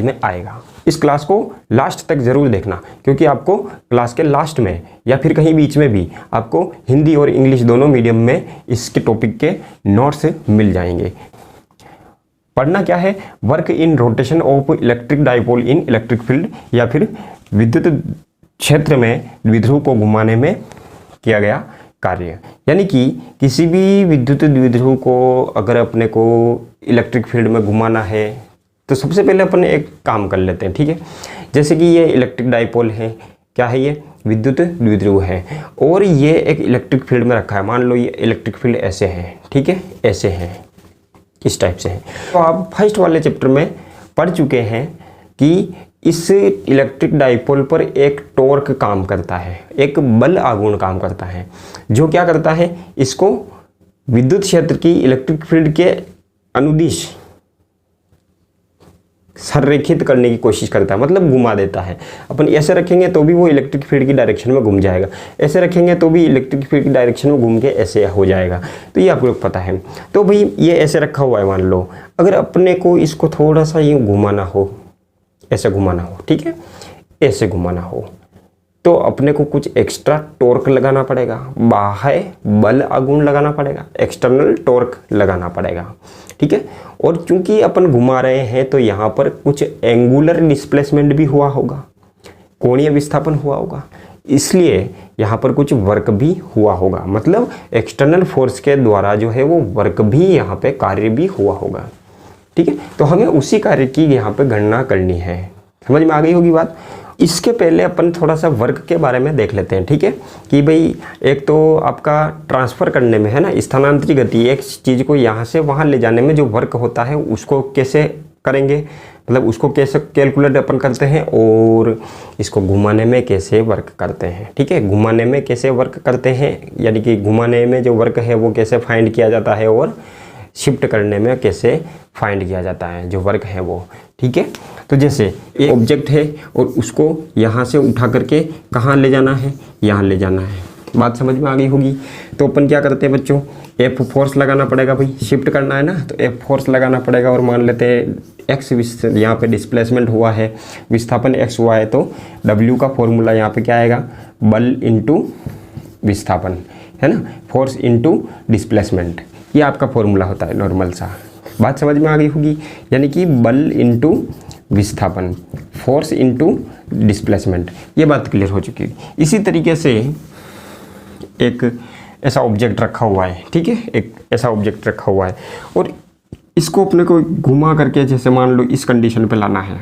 में आएगा। इस क्लास को लास्ट तक ज़रूर देखना, क्योंकि आपको क्लास के लास्ट में या फिर कहीं बीच में भी आपको हिंदी और इंग्लिश दोनों मीडियम में इसके टॉपिक के नोट्स मिल जाएंगे। पढ़ना क्या है, work in rotation of electric dipole in electric field, या फिर विद्युत क्षेत्र में द्विध्रुव को घुमाने में किया गया कार्य। यानी कि किसी भी विद्युत द्विध्रुव को अगर अपने को इलेक्ट्रिक फील्ड में घुमाना है तो सबसे पहले अपन एक काम कर लेते हैं, ठीक है। जैसे कि ये इलेक्ट्रिक डाइपोल है, क्या है ये विद्युत द्विध्रुव है, और ये एक इलेक्ट्रिक फील्ड में रखा है। मान लो ये इलेक्ट्रिक फील्ड ऐसे है, ठीक है, ऐसे है, इस टाइप से है। तो आप फर्स्ट वाले चैप्टर में पढ़ चुके हैं कि इस इलेक्ट्रिक डाइपोल पर एक टॉर्क काम करता है, एक बल आघूर्ण काम करता है, जो क्या करता है, इसको विद्युत क्षेत्र की इलेक्ट्रिक फील्ड के अनुदिश संरेखित करने की कोशिश करता है, मतलब घुमा देता है। अपन ऐसे रखेंगे तो भी वो इलेक्ट्रिक फील्ड की डायरेक्शन में घूम जाएगा, ऐसे रखेंगे तो भी इलेक्ट्रिक फील्ड की डायरेक्शन में घूम के ऐसे हो जाएगा। तो ये आपको लोग पता है। तो भाई ये ऐसे रखा हुआ है, मान लो अगर अपने को इसको थोड़ा सा यूँ घुमाना हो, ऐसे घुमाना हो, ठीक है, ऐसे घुमाना हो, तो अपने को कुछ एक्स्ट्रा टॉर्क लगाना पड़ेगा, बाह्य बल आघूर्ण लगाना पड़ेगा, एक्सटर्नल टॉर्क लगाना पड़ेगा, ठीक है। और चूंकि अपन घुमा रहे हैं तो यहाँ पर कुछ एंगुलर डिस्प्लेसमेंट भी हुआ होगा, कोणीय विस्थापन हुआ होगा, इसलिए यहाँ पर कुछ वर्क भी हुआ होगा, मतलब एक्सटर्नल फोर्स के द्वारा जो है वो वर्क भी यहाँ पे कार्य भी हुआ होगा, ठीक है। तो हमें उसी कार्य की यहाँ पे गणना करनी है। समझ में आ गई होगी बात। इसके पहले अपन थोड़ा सा वर्क के बारे में देख लेते हैं, ठीक है, कि भाई एक तो आपका ट्रांसफ़र करने में है ना, स्थानांतरित गति, एक चीज़ को यहाँ से वहाँ ले जाने में जो वर्क होता है उसको कैसे करेंगे, मतलब उसको कैसे कैलकुलेट अपन करते हैं, और इसको घुमाने में कैसे वर्क करते हैं, ठीक है। घुमाने में कैसे वर्क करते हैं, यानी कि घुमाने में जो वर्क है वो कैसे फाइंड किया जाता है, और शिफ्ट करने में कैसे फाइंड किया जाता है जो वर्क है वो, ठीक है। तो जैसे एक ऑब्जेक्ट है और उसको यहाँ से उठा करके कहाँ ले जाना है, यहाँ ले जाना है, बात समझ में आ गई होगी। तो अपन क्या करते हैं बच्चों, एफ फोर्स लगाना पड़ेगा, भाई शिफ्ट करना है ना, तो एफ फोर्स लगाना पड़ेगा। और मान लेते हैं एक्स यहाँ पे डिस्प्लेसमेंट हुआ है, विस्थापन एक्स हुआ है, तो डब्ल्यू का फॉर्मूला यहाँ पे क्या आएगा, बल इंटू विस्थापन, है ना, फोर्स इंटू डिस्प्लेसमेंट, ये आपका फॉर्मूला होता है नॉर्मल सा। बात समझ में आ गई होगी। यानी कि बल इंटू विस्थापन, फोर्स इंटू डिस्प्लेसमेंट, ये बात क्लियर हो चुकी है। इसी तरीके से एक ऐसा ऑब्जेक्ट रखा हुआ है, ठीक है, एक ऐसा ऑब्जेक्ट रखा हुआ है, और इसको अपने को घुमा करके जैसे मान लो इस कंडीशन पे लाना है,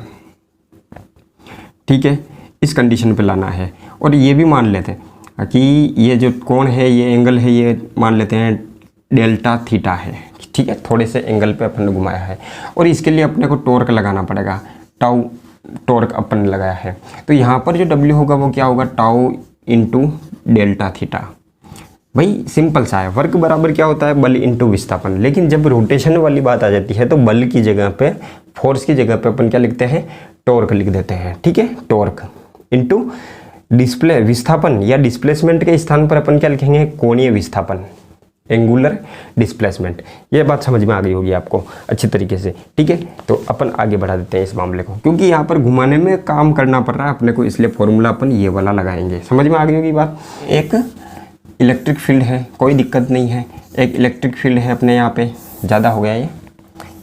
ठीक है, इस कंडीशन पे लाना है। और ये भी मान लेते हैं कि ये जो कोण है, ये एंगल है, ये मान लेते हैं डेल्टा थीटा है, ठीक है, थोड़े से एंगल पे अपन ने घुमाया है। और इसके लिए अपने को टॉर्क लगाना पड़ेगा, टाउ टॉर्क अपन ने लगाया है। तो यहाँ पर जो डब्ल्यू होगा वो क्या होगा, टाउ इंटू डेल्टा थीटा। भाई सिंपल सा है, वर्क बराबर क्या होता है, बल इंटू विस्थापन। लेकिन जब रोटेशन वाली बात आ जाती है तो बल की जगह पे, फोर्स की जगह पे अपन क्या लिखते हैं, टॉर्क लिख देते हैं, ठीक है। टॉर्क इंटू विस्थापन या डिस्प्लेसमेंट के स्थान पर अपन क्या लिखेंगे, कोणीय विस्थापन, एंगुलर डिस्प्लेसमेंट। ये बात समझ में आ गई होगी आपको अच्छी तरीके से, ठीक है। तो अपन आगे बढ़ा देते हैं इस मामले को, क्योंकि यहाँ पर घुमाने में काम करना पड़ रहा है अपने को, इसलिए फॉर्मूला अपन ये वाला लगाएंगे। समझ में आ गई होगी बात। एक इलेक्ट्रिक फील्ड है, कोई दिक्कत नहीं है, एक इलेक्ट्रिक फील्ड है अपने यहाँ पे, ज़्यादा हो गया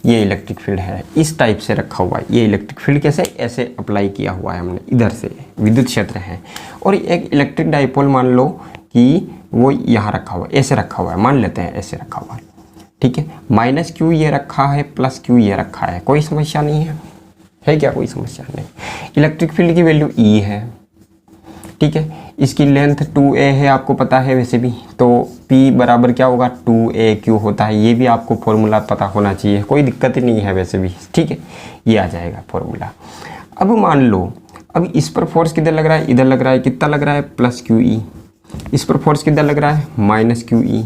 ये इलेक्ट्रिक फील्ड है, इस टाइप से रखा हुआ है। ये इलेक्ट्रिक फील्ड कैसे, ऐसे अप्लाई किया हुआ है हमने, इधर से विद्युत क्षेत्र है। और एक इलेक्ट्रिक डाइपोल मान लो कि वो यहाँ रखा हुआ है, ऐसे रखा हुआ है, मान लेते हैं ऐसे रखा हुआ है, ठीक है। माइनस क्यू ये रखा है, प्लस क्यू ये रखा है, कोई समस्या नहीं है क्या, कोई समस्या नहीं। इलेक्ट्रिक फील्ड की वैल्यू ई है, ठीक है। इसकी लेंथ 2a है, आपको पता है वैसे भी, तो P बराबर क्या होगा, 2aq होता है। ये भी आपको फॉर्मूला पता होना चाहिए, कोई दिक्कत ही नहीं है वैसे भी, ठीक है, ये आ जाएगा फॉर्मूला। अब मान लो अब इस पर फोर्स किधर लग रहा है, इधर लग रहा है, कितना लग रहा है, प्लस QE। इस पर फोर्स किधर लग रहा है, माइनस QE।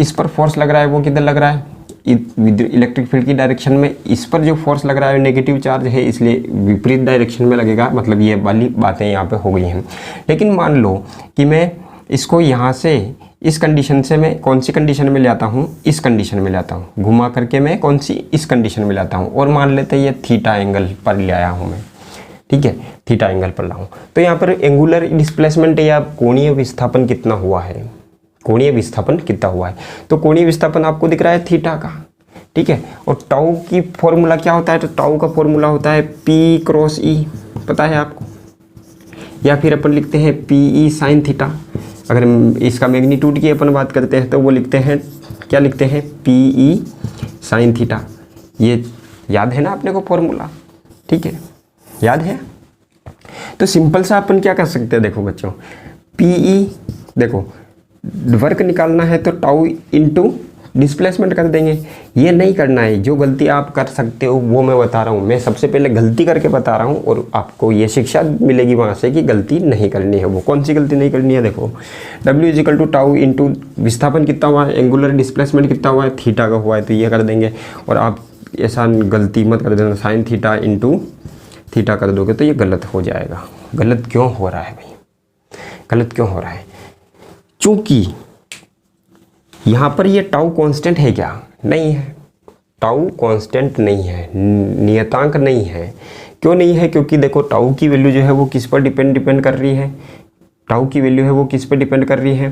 इस पर फोर्स लग रहा है वो किधर लग रहा है, इलेक्ट्रिक फील्ड की डायरेक्शन में। इस पर जो फोर्स लग रहा है नेगेटिव चार्ज है, इसलिए विपरीत डायरेक्शन में लगेगा, मतलब ये वाली बातें यहाँ पे हो गई हैं। लेकिन मान लो कि मैं इसको यहाँ से इस कंडीशन से मैं कौन सी कंडीशन में ले आता हूँ, इस कंडीशन में ले आता हूँ, घुमा करके मैं कौन सी, इस कंडीशन में लाता हूँ, और मान लेते हैं ये थीटा एंगल पर ले आया हूँ मैं, ठीक है, थीटा एंगल पर लाऊं। तो यहाँ पर एंगुलर डिस्प्लेसमेंट या कोणीय विस्थापन कितना हुआ है, कोणीय विस्थापन कितना हुआ है, तो कोणीय विस्थापन आपको दिख रहा है थीटा का, ठीक है। और टाउ की फॉर्मूला क्या होता है, तो टाउ का फॉर्मूला होता है पी क्रॉस ई, पता है आपको, या फिर अपन लिखते हैं पी ई साइन थीटा। अगर इसका मैग्नीट्यूड की अपन बात करते हैं तो वो लिखते हैं, क्या लिखते हैं, पी ई साइन थीटा। ये याद है ना अपने को फॉर्मूला, ठीक है, याद है। तो सिंपल सा अपन क्या कर सकते हैं, देखो बच्चों, पी ई, देखो वर्क निकालना है तो टाउ इनटू डिस्प्लेसमेंट कर देंगे। ये नहीं करना है, जो गलती आप कर सकते हो वो मैं बता रहा हूँ, मैं सबसे पहले गलती करके बता रहा हूँ और आपको ये शिक्षा मिलेगी वहाँ से कि गलती नहीं करनी है। वो कौन सी गलती नहीं करनी है, देखो W is equal to tau into विस्थापन कितना हुआ है, एंगुलर डिस्प्लेसमेंट कितना हुआ है, थीटा का हुआ है, तो ये कर देंगे। और आप ऐसा गलती मत कर देना, साइन थीटा इंटू थीटा कर दोगे तो ये गलत हो जाएगा। गलत क्यों हो रहा है भाई, गलत क्यों हो रहा है, चूंकि यहाँ पर ये टाउ कांस्टेंट है क्या, नहीं है, टाउ कांस्टेंट नहीं है, नियतांक नहीं है। क्यों नहीं है, क्योंकि देखो टाउ की वैल्यू जो है वो किस पर डिपेंड कर रही है, टाउ की वैल्यू है वो किस पर डिपेंड कर रही है,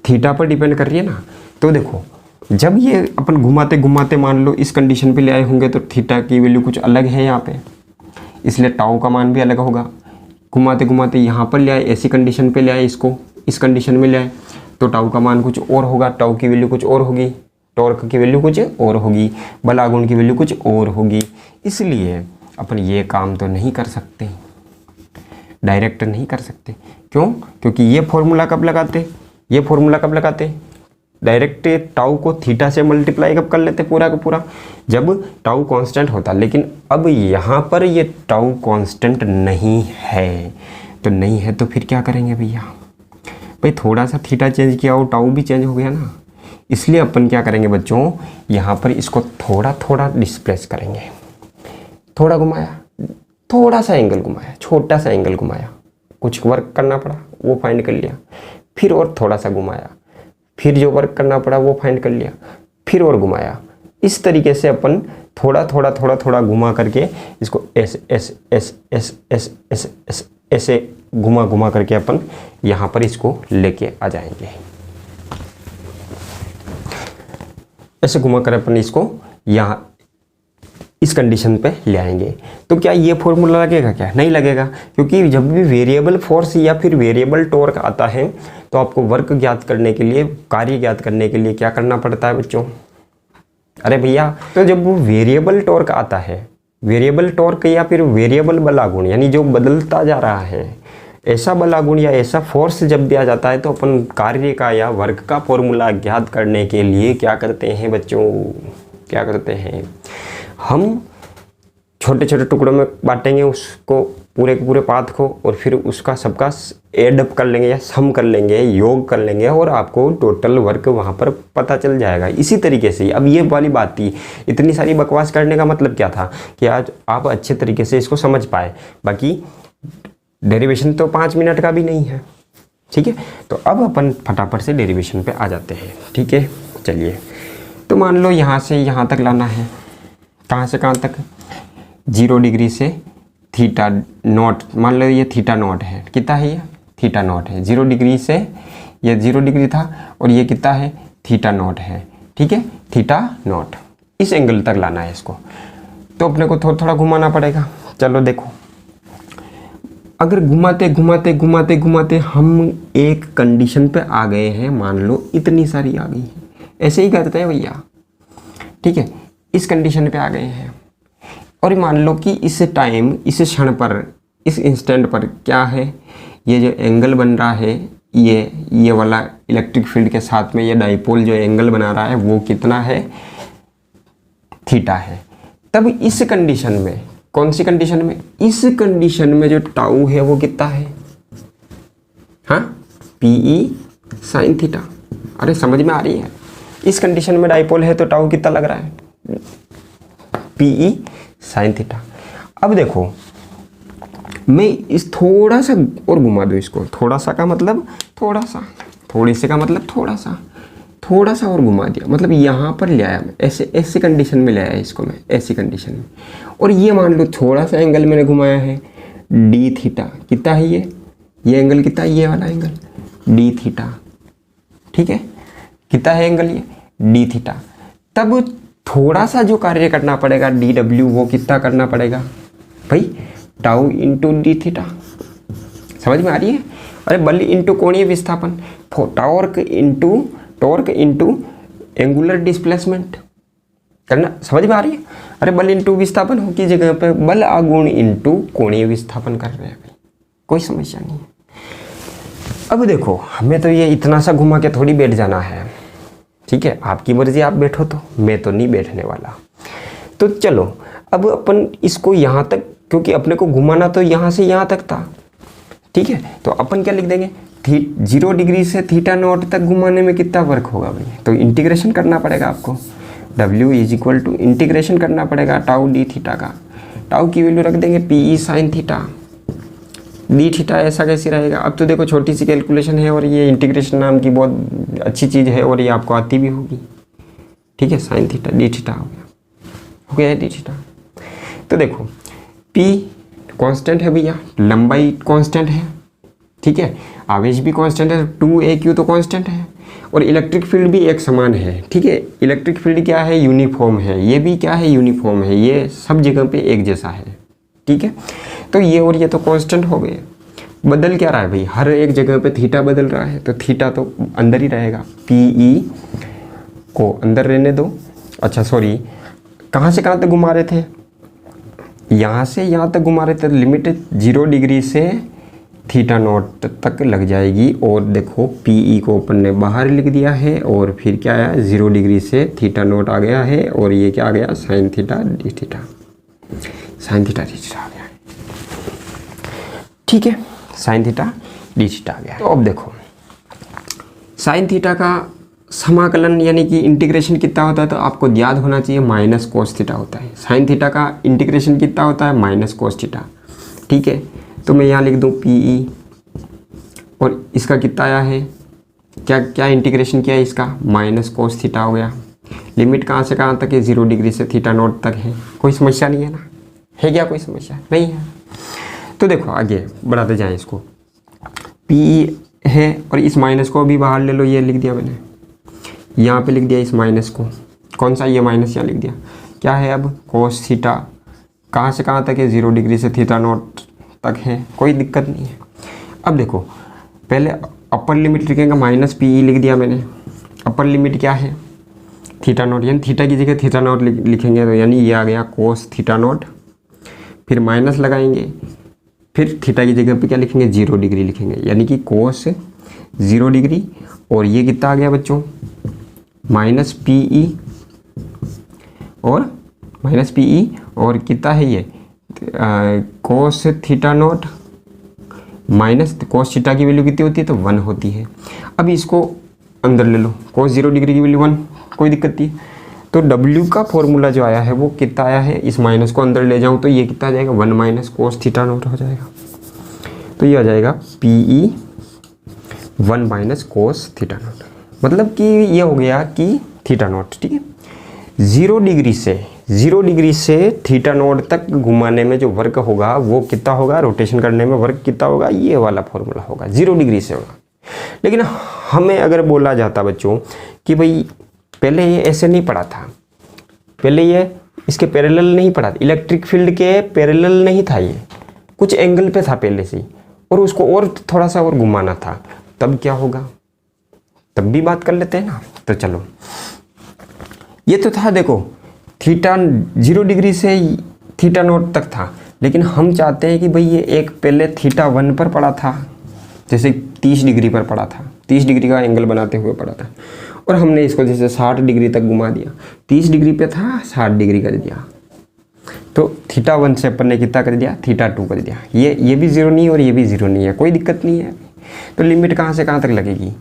थीटा पर डिपेंड कर रही है ना। तो देखो जब ये अपन घुमाते घुमाते मान लो इस कंडीशन पे ले आए होंगे तो थीटा की वैल्यू कुछ अलग है यहाँ पे, इसलिए टाउ का मान भी अलग होगा। घुमाते घुमाते यहाँ पर ले आए, ऐसी कंडीशन पे ले आए, इसको इस कंडीशन में ले आए तो टाउ का मान कुछ और होगा, टाउ की वैल्यू कुछ और होगी, टॉर्क की वैल्यू कुछ और होगी, बल आघूर्ण की वैल्यू कुछ और होगी। इसलिए अपन ये काम तो नहीं कर सकते, डायरेक्ट नहीं कर सकते। क्यों, क्योंकि ये फॉर्मूला कब लगाते, ये फॉर्मूला कब लगाते, डायरेक्ट टाउ को थीटा से मल्टीप्लाई कब कर लेते पूरा का पूरा, जब टाउ कांस्टेंट होता। लेकिन अब यहाँ पर ये टाउ कांस्टेंट नहीं है, तो नहीं है तो फिर क्या करेंगे भैया, भाई थोड़ा सा थीटा चेंज किया और टाउ भी चेंज हो गया ना। इसलिए अपन क्या करेंगे बच्चों, यहाँ पर इसको थोड़ा थोड़ा डिस्प्लेस करेंगे, थोड़ा घुमाया, थोड़ा सा एंगल घुमाया, छोटा सा एंगल घुमाया, कुछ वर्क करना पड़ा वो फाइंड कर लिया, फिर और थोड़ा सा घुमाया, फिर जो वर्क करना पड़ा वो फाइंड कर लिया, फिर और घुमाया। इस तरीके से अपन थोड़ा थोड़ा थोड़ा थोड़ा घुमा करके इसको ऐसे ऐसे ऐसे ऐसे ऐसे ऐसे ऐसे ऐसे घुमा घुमा करके अपन यहाँ पर इसको लेके आ जाएंगे। ऐसे घुमा कर अपन इसको यहाँ इस कंडीशन पे ले आएंगे। तो क्या ये फॉर्मूला लगेगा, क्या नहीं लगेगा, क्योंकि जब भी वेरिएबल फोर्स या फिर वेरिएबल टॉर्क आता है तो आपको वर्क ज्ञात करने के लिए, कार्य ज्ञात करने के लिए क्या करना पड़ता है बच्चों, अरे भैया, तो जब वो वेरिएबल टॉर्क आता है, वेरिएबल टॉर्क या फिर वेरिएबल बल आघूर्ण, यानी जो बदलता जा रहा है, ऐसा बल आघूर्ण या ऐसा फोर्स जब दिया जाता है तो अपन कार्य का या वर्क का फॉर्मूला ज्ञात करने के लिए क्या करते हैं बच्चों, क्या करते हैं, हम छोटे छोटे टुकड़ों में बांटेंगे उसको, पूरे के पूरे पाथ को, और फिर उसका सबका एड अप कर लेंगे या सम कर लेंगे, योग कर लेंगे, और आपको टोटल वर्क वहाँ पर पता चल जाएगा। इसी तरीके से अब ये वाली बात थी, इतनी सारी बकवास करने का मतलब क्या था कि आज आप अच्छे तरीके से इसको समझ पाए। बाकी डेरिवेशन तो 5 मिनट का भी नहीं है, ठीक है। तो अब अपन फटाफट से डेरिवेशन पे आ जाते हैं, ठीक है। चलिए, तो मान लो यहाँ से यहाँ तक लाना है, कहाँ से कहाँ तक, 0 डिग्री से थीटा नॉट, मान लो ये थीटा नॉट है, कितना है ये, थीटा नॉट है। 0 डिग्री से ये 0 डिग्री था और ये कितना है, थीटा नॉट है, ठीक है, थीटा नॉट। इस एंगल तक लाना है इसको, तो अपने को थोड़ा थोड़ा घुमाना पड़ेगा। चलो देखो, अगर घुमाते घुमाते घुमाते घुमाते हम एक कंडीशन पे आ गए हैं, मान लो इतनी सारी आ गई है, ऐसे ही करते हैं भैया, ठीक है, इस कंडीशन पे आ गए हैं, और मान लो कि इस टाइम, इस क्षण पर, इस इंस्टेंट पर क्या है, ये जो एंगल बन रहा है, ये वाला इलेक्ट्रिक फील्ड के साथ में ये डाइपोल जो एंगल बना रहा है वो कितना है, थीटा है। तब इस कंडीशन में, कौन सी कंडीशन में, इस कंडीशन में जो टाउ है वो कितना है, हाँ, पीई साइन थीटा। अरे समझ में आ रही है, इस कंडीशन में डाइपोल है तो टाउ कितना लग रहा है, पीई साइन थीटा। अब देखो मैं इस थोड़ा सा और घुमा दूँ इसको, थोड़ा सा का मतलब थोड़ा सा, थोड़ी से का मतलब थोड़ा सा और घुमा दिया, मतलब यहाँ पर ले आया मैं, ऐसे कंडीशन में ले आया इसको मैं, ऐसी कंडीशन में। और ये मान लो थोड़ा सा एंगल मैंने घुमाया है डी थीटा, कितना है ये एंगल कितना है, ये वाला एंगल डी थीटा, ठीक है, कितना है एंगल ये डी थीटा। तब थोड़ा सा जो कार्य करना पड़ेगा डी डब्ल्यू, वो कितना करना पड़ेगा भाई, टाउ इंटू डी थीटा। समझ में आ रही है? अरे बल इंटू कोणीय विस्थापन, टॉर्क इंटू एंगुलर डिस्प्लेसमेंट करना। समझ में आ रही है? अरे बल इंटू विस्थापन हो की जगह पे बल आगुण इंटू कोणीय विस्थापन कर रहे हैं भाई, कोई समस्या नहीं है। अब देखो हमें तो ये इतना सा घुमा के थोड़ी बैठ जाना है, ठीक है, आपकी मर्जी, आप बैठो, तो मैं तो नहीं बैठने वाला। तो चलो अब अपन इसको यहाँ तक, क्योंकि अपने को घुमाना तो यहाँ से यहाँ तक था, ठीक है, तो अपन क्या लिख देंगे, 0 डिग्री से थीटा नॉट तक घुमाने में कितना वर्क होगा भाई, तो इंटीग्रेशन करना पड़ेगा आपको। W is equal to integration करना पड़ेगा टाउ डी थीटा का, टाउ की वैल्यू रख देंगे PE sine theta, d theta ऐसा कैसे रहेगा। अब तो देखो छोटी सी कैलकुलेशन है और ये इंटीग्रेशन नाम की बहुत अच्छी चीज़ है और ये आपको आती भी होगी, ठीक है, साइन थीटा डी थीटा हो गया डी थीटा। तो देखो P कांस्टेंट है भैया, लंबाई कांस्टेंट है, ठीक है, आवेश भी कांस्टेंट है, 2AQ तो कांस्टेंट है, और इलेक्ट्रिक फील्ड भी एक समान है, ठीक है, इलेक्ट्रिक फील्ड क्या है, यूनिफॉर्म है, ये भी क्या है, यूनिफॉर्म है, ये सब जगह पे एक जैसा है, ठीक है। तो ये और ये तो कांस्टेंट हो गए, बदल क्या रहा है भाई, हर एक जगह पे थीटा बदल रहा है, तो थीटा तो अंदर ही रहेगा, PE को अंदर रहने दो। अच्छा सॉरी, कहाँ से कहाँ तक घुमा रहे थे, यहाँ से यहाँ तक घुमा रहे थे, लिमिट 0 डिग्री से थीटा नॉट तक लग जाएगी। और देखो PE को अपन ने बाहर लिख दिया है, और फिर क्या आया, 0 डिग्री से थीटा नॉट आ गया है, और ये क्या आ गया, sine theta d theta, sine theta d theta आ गया, ठीक है, साइन थीटा डी थीटा आ गया। तो अब देखो साइन थीटा का समाकलन यानी कि इंटीग्रेशन कितना होता है, तो आपको याद होना चाहिए माइनस कोस थीटा होता है। साइन थीटा का इंटीग्रेशन कितना होता है, माइनस कोस थीटा, ठीक है। तो मैं यहाँ लिख दूँ PE, और इसका कितना आया है, क्या क्या इंटीग्रेशन किया है इसका, माइनस कोस थीटा हो गया। लिमिट कहाँ से कहाँ तक है, 0 डिग्री से थीटा नॉट तक है, कोई समस्या नहीं है ना, है क्या कोई समस्या नहीं है। तो देखो आगे बढ़ाते जाएं इसको, PE है और इस माइनस को भी बाहर ले लो, ये लिख दिया मैंने, यहाँ पे लिख दिया इस माइनस को, कौन सा, ये माइनस यहाँ लिख दिया, क्या है अब, कोस थीटा कहाँ से कहाँ तक है, 0 डिग्री से थीटा नॉट तक है, कोई दिक्कत नहीं है। अब देखो पहले अपर लिमिट लिखेंगे, माइनस PE लिख दिया मैंने, अपर लिमिट क्या है, थीटा नॉट, यानी थीटा की जगह थीटा नॉट लिखेंगे, तो यानी ये आ गया कोस थीटा नॉट, फिर माइनस लगाएंगे, फिर थीटा की जगह पे क्या लिखेंगे, 0 डिग्री लिखेंगे, यानी कि कोस 0 डिग्री, और ये कितना आ गया बच्चों, माइनस PE, और माइनस PE, और कितना है ये, cos theta naught minus cos theta की वैल्यू कितनी होती है, तो 1 होती है। अब इसको अंदर ले लो, कोस 0 डिग्री की वैल्यू 1, कोई दिक्कत नहीं। तो W का फॉर्मूला जो आया है वो कितना आया है, इस माइनस को अंदर ले जाऊँ तो ये कितना आ जाएगा, 1 माइनस कोस थीटा नॉट हो जाएगा। तो ये आ जाएगा PE 1 minus cos theta naught, मतलब कि ये हो गया कि थीटा नॉट, ठीक है, 0 डिग्री से थीटा नॉट तक घुमाने में जो वर्क होगा वो कितना होगा, रोटेशन करने में वर्क कितना होगा, ये वाला फॉर्मूला होगा, 0 डिग्री से होगा। लेकिन हमें अगर बोला जाता बच्चों कि भाई पहले ये ऐसे नहीं पढ़ा था, पहले ये इसके पैरेलल नहीं पढ़ा था, इलेक्ट्रिक फील्ड के पैरेलल नहीं था, ये कुछ एंगल पे था पहले से, और उसको और थोड़ा सा और घुमाना था, तब क्या होगा, तब भी बात कर लेते हैं ना। तो चलो ये तो था, देखो थीटा 0 डिग्री से थीटा नॉट तक था, लेकिन हम चाहते हैं कि भाई ये एक पहले थीटा 1 पर पड़ा था, जैसे 30 डिग्री पर पड़ा था, 30 डिग्री का एंगल बनाते हुए पड़ा था, और हमने इसको जैसे 60 डिग्री तक घुमा दिया, 30 डिग्री पे था 60 डिग्री कर दिया, तो थीटा 1 से अपन ने कितना कर दिया, थीटा 2 कर दिया। ये भी 0 नहीं है और ये भी 0 नहीं है, कोई दिक्कत नहीं है। तो लिमिट कहाँ से कहाँ तक लगेगी,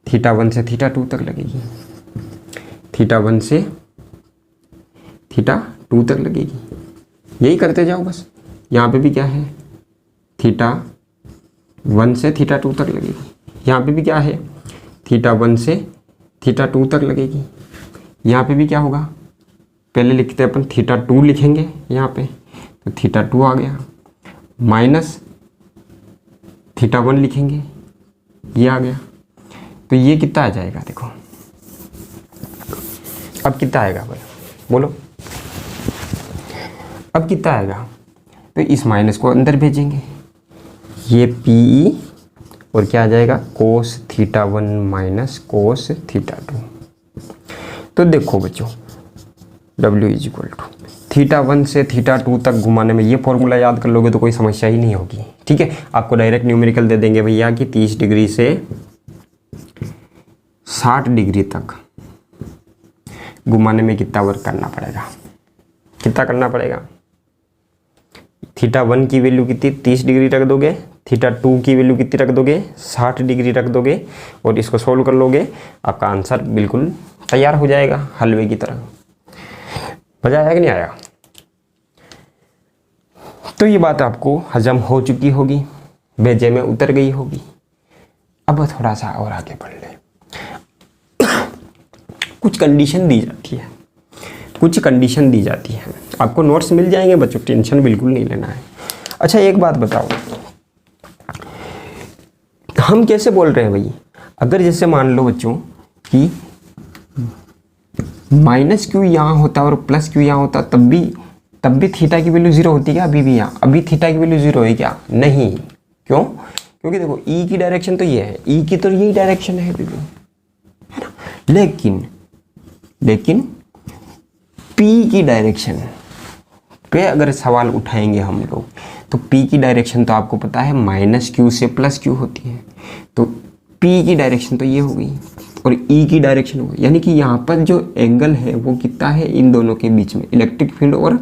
थीटा 1 से थीटा 2 तक लगेगी, थीटा 1 से थीटा 2 तक लगेगी, यही करते जाओ बस। यहाँ पे भी क्या है, थीटा 1 से थीटा 2 तक लगेगी, यहाँ पे भी क्या है, θ1 से θ2 तक लगेगी। यहाँ पे भी क्या होगा, पहले लिखते हैं अपन θ2 लिखेंगे यहाँ पे, तो θ2 आ गया, माइनस θ1 लिखेंगे, ये आ गया। तो ये कितना आ जाएगा, देखो अब कितना आएगा बोलो, अब कितना आएगा, तो इस माइनस को अंदर भेजेंगे, ये PE और क्या आ जाएगा कोस θ1 माइनस कोस θ2। तो देखो बच्चों W इज इक्वल टू θ1 से θ2 तक घुमाने में ये फॉर्मूला याद कर लोगे तो कोई समस्या ही नहीं होगी। ठीक है, आपको डायरेक्ट न्यूमेरिकल दे देंगे भैया कि 30 डिग्री से 60 डिग्री तक घुमाने में कितना वर्क करना पड़ेगा, कितना करना पड़ेगा। θ1 की वैल्यू कितनी 30 डिग्री रख दोगे, θ2 की वैल्यू कितनी रख दोगे 60 डिग्री रख दोगे, और इसको सोल्व कर लोगे, आपका आंसर बिल्कुल तैयार हो जाएगा हलवे की तरह। मजा आया कि नहीं आया। तो ये बात आपको हजम हो चुकी होगी, बेजे में उतर गई होगी। अब थोड़ा सा और आगे बढ़ ले। कुछ कंडीशन दी जाती है, कुछ कंडीशन दी जाती है, आपको नोट्स मिल जाएंगे बच्चों, टेंशन बिल्कुल नहीं लेना है। अच्छा एक बात बताओ, हम कैसे बोल रहे हैं भाई, अगर जैसे मान लो बच्चों कि माइनस क्यू यहाँ होता और प्लस क्यू यहाँ होता, तब भी थीटा की वैल्यू 0 होती क्या, अभी भी यहाँ अभी थीटा की वैल्यू 0 है क्या, नहीं। क्यों, क्योंकि देखो ई की डायरेक्शन तो ये है, ई की तो यही डायरेक्शन है अभी भी, है ना। लेकिन पी की डायरेक्शन पे अगर सवाल उठाएंगे हम लोग, तो पी की डायरेक्शन तो आपको पता है माइनस क्यू से प्लस क्यू होती है, तो पी की डायरेक्शन तो ये हो गई और ई की डायरेक्शन हो गई, यानी कि यहाँ पर जो एंगल है वो कितना है इन दोनों के बीच में, इलेक्ट्रिक फील्ड और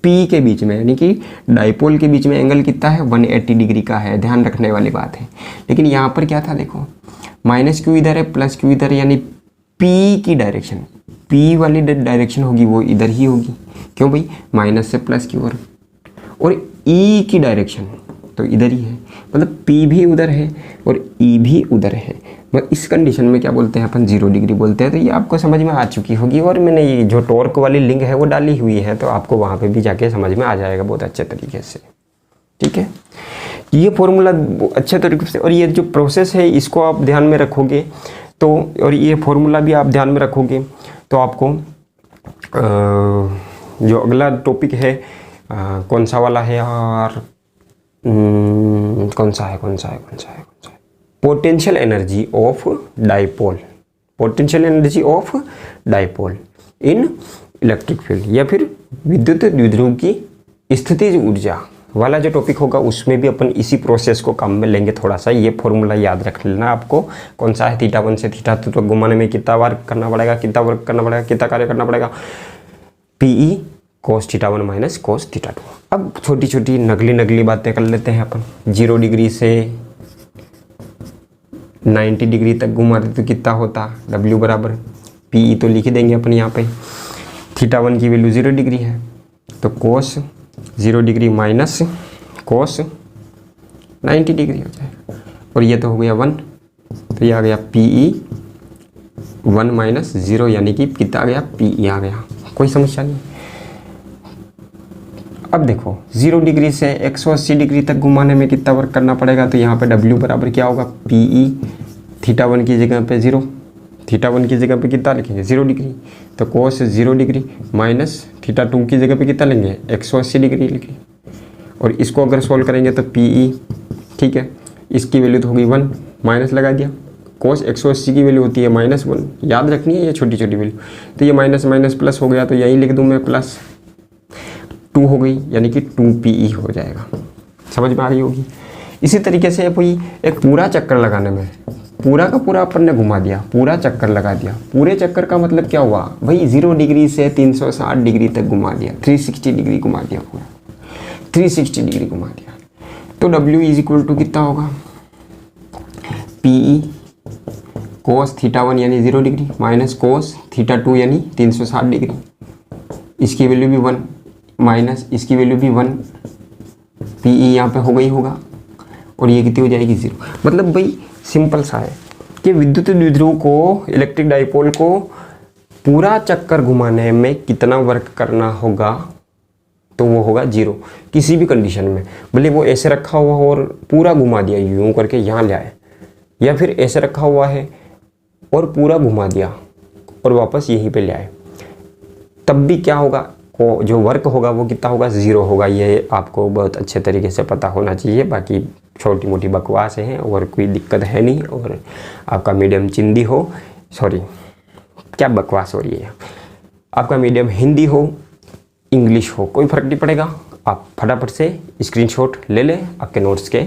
पी के बीच में, यानी कि डाइपोल के बीच में एंगल कितना है 180 डिग्री का है, ध्यान रखने वाली बात है। लेकिन यहाँ पर क्या था, देखो माइनस क्यू इधर है प्लस क्यू इधर है, यानी पी की डायरेक्शन, पी वाली डायरेक्शन होगी वो इधर ही होगी। क्यों भाई, माइनस से प्लस की ओर, और ई की डायरेक्शन तो इधर ही है, मतलब पी भी उधर है और ई भी उधर है। मतलब इस कंडीशन में क्या बोलते हैं अपन, 0 डिग्री बोलते हैं। तो ये आपको समझ में आ चुकी होगी, और मैंने ये जो टॉर्क वाली लिंक है वो डाली हुई है, तो आपको वहाँ पे भी जाके समझ में आ जाएगा बहुत अच्छे तरीके से। ठीक है, ये फॉर्मूला अच्छे तरीके से, और ये जो प्रोसेस है इसको आप ध्यान में रखोगे तो, और ये फॉर्मूला भी आप ध्यान में रखोगे तो आपको जो अगला टॉपिक है कौन सा वाला है यार, कौन सा है potential energy of dipole, potential energy of dipole in electric field, या फिर विद्युत द्विध्रुव की स्थितिज ऊर्जा वाला जो टॉपिक होगा, उसमें भी अपन इसी प्रोसेस को काम में लेंगे। थोड़ा सा ये फॉर्मूला याद रख लेना आपको, कौन सा है, θ1 से θ2 तक घुमाने में कितना वर्क करना पड़ेगा, कितना कार्य करना पड़ेगा, PE cos θ1 माइनस cos θ2। अब छोटी छोटी नगली बातें कर लेते हैं अपन। 0 डिग्री से 90 डिग्री तक घुमाते तो कितना होता, W बराबर PE तो लिख देंगे अपन यहाँ पे, θ1 की वैल्यू 0 डिग्री है तो cos 0 degree minus cos 90 degree हो जाएगा, और ये तो हो गया 1, तो ये आ गया PE 1 माइनस 0, यानी कि कितना आ गया, PE आ गया, कोई समस्या नहीं। अब देखो 0 डिग्री से 180 डिग्री तक घुमाने में कितना वर्क करना पड़ेगा, तो यहाँ पे W बराबर क्या होगा, PE θ1 की जगह पे 0, θ1 की जगह पे कितना लिखेंगे 0 डिग्री, तो cos 0 डिग्री माइनस θ2 की जगह पे कितना लेंगे 180 डिग्री लिखेंगे, और इसको अगर सोल्व करेंगे तो PE, ठीक है, इसकी वैल्यू तो होगी 1, माइनस लगा दिया, cos 180 की वैल्यू होती है -1, याद रखनी है ये छोटी छोटी वैल्यू, तो ये माइनस माइनस प्लस हो गया, तो यही लिख दूँ मैं, प्लस 2 हो गई, यानी कि 2PE हो जाएगा। समझ में आ रही होगी। इसी तरीके से कोई एक पूरा चक्कर लगाने में, पूरा का पूरा अपन ने घुमा दिया, पूरा चक्कर लगा दिया, पूरे चक्कर का मतलब क्या हुआ भाई, 0 डिग्री से 360 डिग्री तक घुमा दिया, 360 डिग्री घुमा दिया, पूरा 360 डिग्री घुमा दिया, तो W इज इक्वल टू कितना होगा, PE cos θ1 यानी 0 डिग्री माइनस cos θ2 यानी 360 डिग्री, इसकी वैल्यू भी 1 माइनस इसकी वैल्यू भी 1, PE यहाँ पे हो गई होगा, और ये कितनी हो जाएगी 0। मतलब भाई सिंपल सा है, कि विद्युत द्विध्रुव को, इलेक्ट्रिक डाइपोल को पूरा चक्कर घुमाने में कितना वर्क करना होगा, तो वो होगा 0 किसी भी कंडीशन में। भले वो ऐसे रखा हुआ हो और पूरा घुमा दिया यूं करके यहाँ ले आए, या फिर ऐसे रखा हुआ है और पूरा घुमा दिया और वापस यहीं पे ले आए, तब भी क्या होगा, वो जो वर्क होगा वो कितना होगा, 0 होगा। ये आपको बहुत अच्छे तरीके से पता होना चाहिए। बाकी छोटी मोटी बकवास है और कोई दिक्कत है नहीं। और आपका मीडियम चिंदी हो, सॉरी क्या बकवास हो रही है, आपका मीडियम हिंदी हो, इंग्लिश हो, कोई फ़र्क नहीं पड़ेगा। आप फटाफट से स्क्रीनशॉट ले लें आपके नोट्स के